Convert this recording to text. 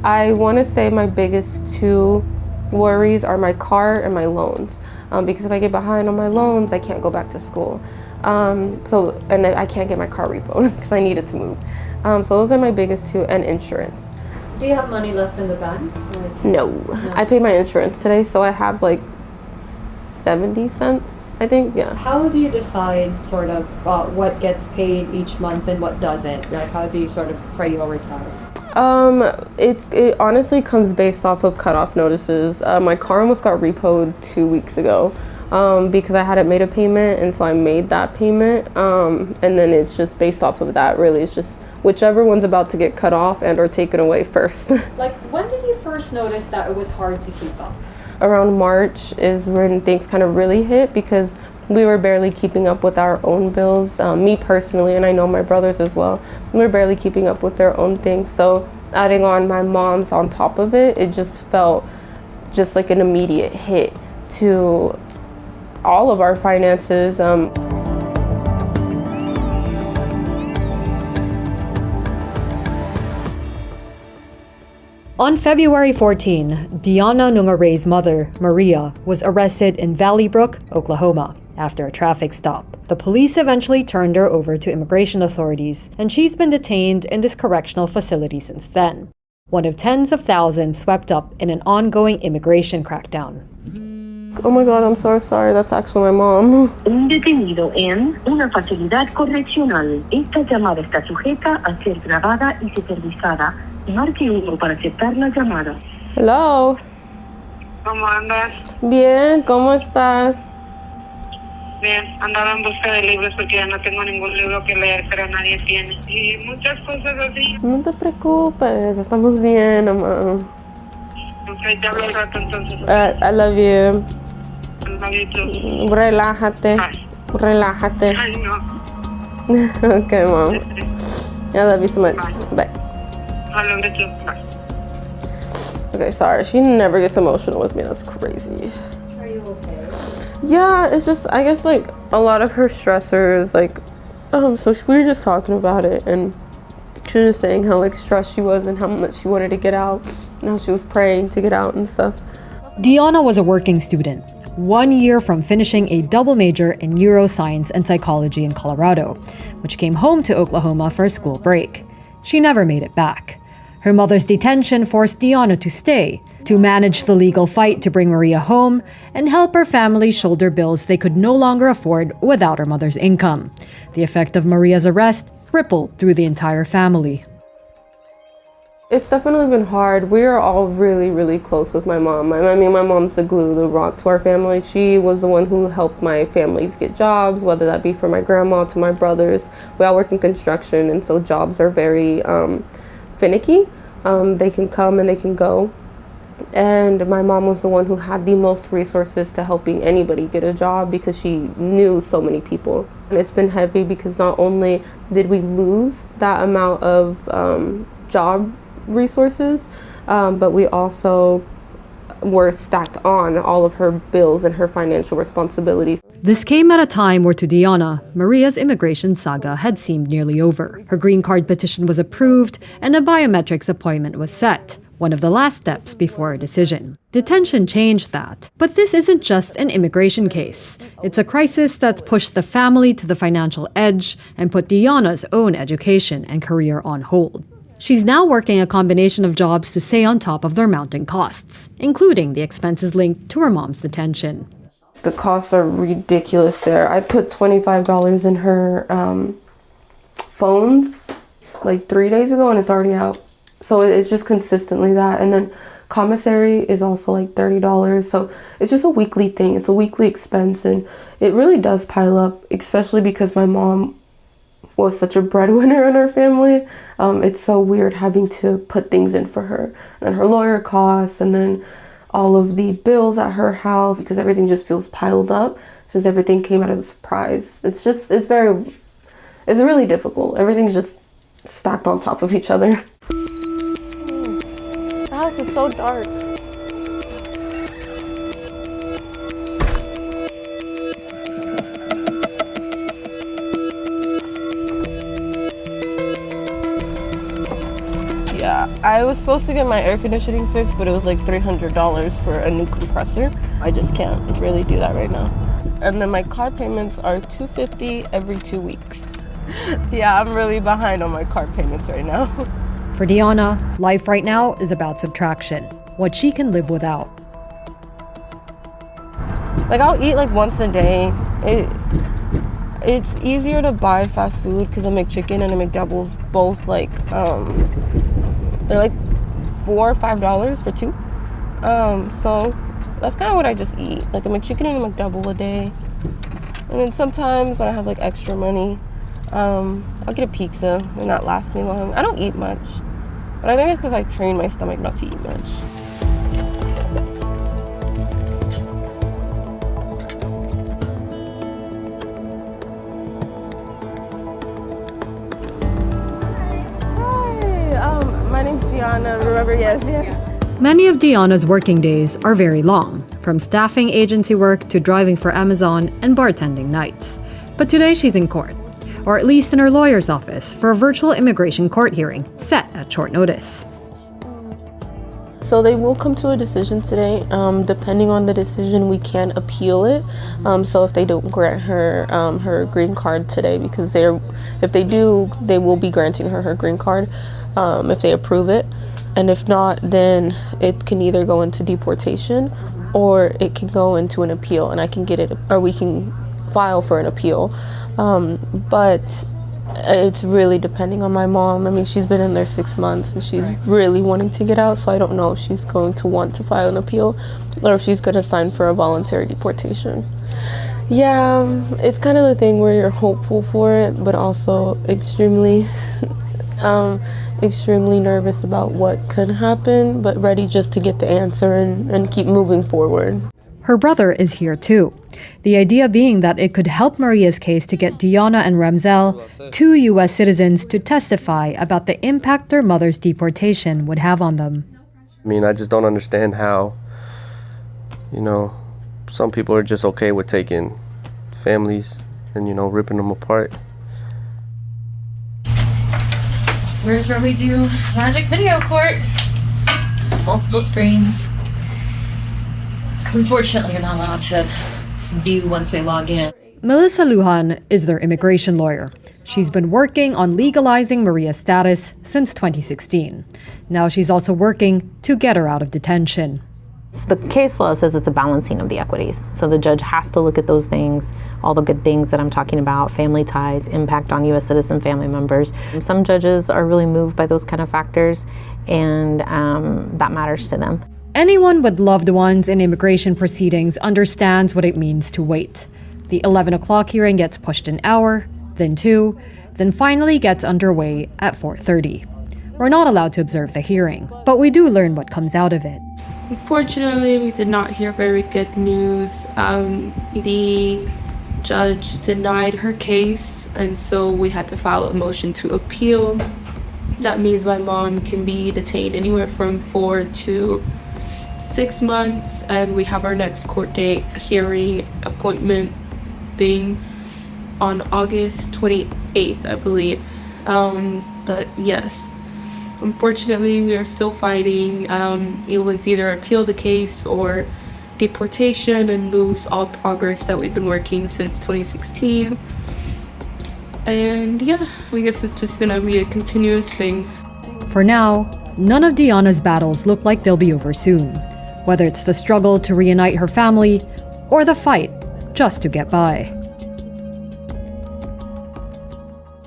I want to say my biggest two worries are my car and my loans. Because if I get behind on my loans, I can't go back to school. And I can't get my car repoed because I need it to move. So those are my biggest two, and insurance. Do you have money left in the bank? No. I paid my insurance today, so I have like 70 cents, I think, yeah. How do you decide sort of what gets paid each month and what doesn't? Like, how do you sort of prioritize? It honestly comes based off of cutoff notices. My car almost got repoed 2 weeks ago because I hadn't made a payment, and so I made that payment. And then it's just based off of that, really. It's just whichever one's about to get cut off and or taken away first. Like, when did you first notice that it was hard to keep up? Around March is when things kind of really hit, because we were barely keeping up with our own bills. Me personally, and I know my brothers as well, we were barely keeping up with their own things. So adding on my mom's on top of it, it just felt just like an immediate hit to all of our finances. On February 14, Deonna Nungaray's mother, Maria, was arrested in Valley Brook, Oklahoma, after a traffic stop. The police eventually turned her over to immigration authorities, and she's been detained in this correctional facility since then, one of tens of thousands swept up in an ongoing immigration crackdown. Oh my God, I'm so sorry. That's actually my mom. Un detenido en una facilidad correccional. Esta llamada está sujeta a ser grabada y supervisada. Marque 1 para aceptar la llamada. Hello. ¿Cómo andas? Bien, ¿cómo estás? Bien, andaba en busca de libros porque ya no tengo ningún libro que leer, pero nadie tiene. Y muchas cosas así. No te preocupes, estamos bien, mamá. Ok, te hablo al rato entonces. I love you. I love you too. Relájate. Bye. Relájate. Ay, no. Okay, mom. I love you so much. Bye. I love you too. Bye. Okay, sorry. She never gets emotional with me. That's crazy. Are you okay? Yeah, it's just, I guess, like, a lot of her stressors, like, so we were just talking about it, and she was just saying how, like, stressed she was and how much she wanted to get out, and how she was praying to get out and stuff. Deonna was a working student, 1 year from finishing a double major in neuroscience and psychology in Colorado, which came home to Oklahoma for a school break. She never made it back. Her mother's detention forced Deonna to stay, to manage the legal fight to bring Maria home and help her family shoulder bills they could no longer afford without her mother's income. The effect of Maria's arrest rippled through the entire family. It's definitely been hard. We are all really, really close with my mom. I mean, my mom's the glue, the rock to our family. She was the one who helped my family get jobs, whether that be for my grandma to my brothers. We all work in construction, and so jobs are very finicky. They can come and they can go. And my mom was the one who had the most resources to helping anybody get a job, because she knew so many people. And it's been heavy because not only did we lose that amount of job resources, but we also were stacked on all of her bills and her financial responsibilities. This came at a time where to Deonna, Maria's immigration saga had seemed nearly over. Her green card petition was approved and a biometrics appointment was set, one of the last steps before a decision. Detention changed that. But this isn't just an immigration case. It's a crisis that's pushed the family to the financial edge and put Deonna's own education and career on hold. She's now working a combination of jobs to stay on top of their mounting costs, including the expenses linked to her mom's detention. The costs are ridiculous there. I put $25 in her phones like 3 days ago, and it's already out. So it's just consistently that. And then commissary is also like $30. So it's just a weekly thing. It's a weekly expense, and it really does pile up, especially because my mom was such a breadwinner in our family. It's so weird having to put things in for her, and her lawyer costs, and then all of the bills at her house, because everything just feels piled up since everything came out as a surprise. It's really difficult. Everything's just stacked on top of each other. The house is so dark. Yeah, I was supposed to get my air conditioning fixed, but it was like $300 for a new compressor. I just can't really do that right now. And then my car payments are $250 every 2 weeks. Yeah, I'm really behind on my car payments right now. For Deonna, life right now is about subtraction, what she can live without. Like, I'll eat like once a day. It's easier to buy fast food because the McChicken and the McDoubles both like, they're like $4 or $5 for two. So that's kind of what I just eat, like a McChicken and a McDouble a day. And then sometimes when I have like extra money, I'll get a pizza and that lasts me long. I don't eat much, but I think it's because I train my stomach not to eat much. My name's Deonna, remember, yes. Many of Deonna's working days are very long, from staffing agency work to driving for Amazon and bartending nights. But today she's in court, or at least in her lawyer's office, for a virtual immigration court hearing set at short notice. So they will come to a decision today. Depending on the decision, we can appeal it. So if they don't grant her her green card today, because if they do, they will be granting her green card if they approve it. And if not, then it can either go into deportation or it can go into an appeal, and I can get it, or we can file for an appeal. But it's really depending on my mom. I mean, she's been in there 6 months and she's really wanting to get out, so I don't know if she's going to want to file an appeal or if she's going to sign for a voluntary deportation. Yeah, it's kind of the thing where you're hopeful for it, but also extremely nervous about what could happen, but ready just to get the answer and keep moving forward. Her brother is here too. The idea being that it could help Maria's case to get Deonna and Ramzel, two U.S. citizens, to testify about the impact their mother's deportation would have on them. I mean, I just don't understand how, some people are just okay with taking families and, ripping them apart. Where's where we do magic video court? Multiple screens. Unfortunately, you're not allowed to view once we log in. Melissa Lujan is their immigration lawyer. She's been working on legalizing Maria's status since 2016. Now she's also working to get her out of detention. The case law says it's a balancing of the equities. So the judge has to look at those things, all the good things that I'm talking about, family ties, impact on U.S. citizen family members. Some judges are really moved by those kind of factors, and that matters to them. Anyone with loved ones in immigration proceedings understands what it means to wait. The 11 o'clock hearing gets pushed an hour, then 2, then finally gets underway at 4:30. We're not allowed to observe the hearing, but we do learn what comes out of it. Unfortunately, we did not hear very good news. The judge denied her case, and so we had to file a motion to appeal. That means my mom can be detained anywhere from 4 to 6 months, and we have our next court date hearing appointment being on August 28th, I believe. But yes, unfortunately, we are still fighting. It was either appeal the case or deportation and lose all progress that we've been working since 2016. And yes, we guess it's just gonna be a continuous thing. For now, none of Deonna's battles look like they'll be over soon, whether it's the struggle to reunite her family or the fight just to get by.